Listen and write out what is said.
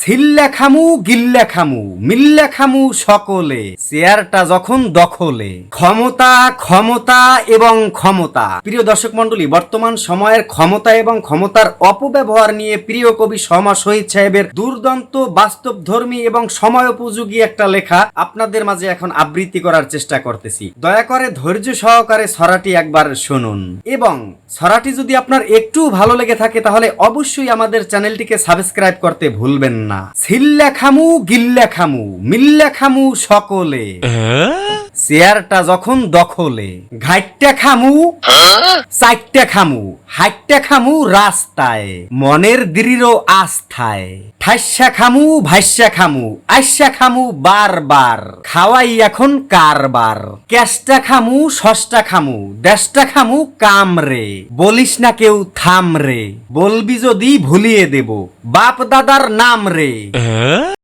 ছিল্লা খামু গিল্লা খামু মিল্লা খামু সকলে, চেয়ারটা যখন দখলে। ক্ষমতা ক্ষমতা এবং ক্ষমতা। প্রিয় দর্শক মন্ডলী, বর্তমান সময়ের ক্ষমতা এবং ক্ষমতার অপব্যবহার নিয়ে প্রিয় কবি শমা শহীদ সাহেবের দুর্দান্ত বাস্তবধর্মী এবং সময়োপযোগী একটা লেখা আপনাদের মাঝে এখন আবৃত্তি করার চেষ্টা করতেছি। দয়া করে ধৈর্য সহকারে ছড়াটি একবার শুনুন, এবং ছড়াটি যদি আপনার একটু ভালো লেগে থাকে তাহলে অবশ্যই আমাদের চ্যানেলটিকে সাবস্ক্রাইব করতে ভুলবেন না। ছিল্লা খামু গিল্লা খামু মিল্লা খামু সকলে, চেয়ারটা যখন দখলে। ঘাইটটা খামু চাইটটা খামু হাইটটা খামু রাস্তায়, মনের দৃঢ় আস্থায়। ঠাইসা খামু ভাইসা খামু আইসা খামু বারবার, খাওয়াই এখন কারবার। ক্যাশটা খামু সস্তা খামু দেশটা খামু কামরে, বলিস না কেউ থামরে, বলবি যদি ভুলিয়ে দেব বাপ দাদার নাম রে।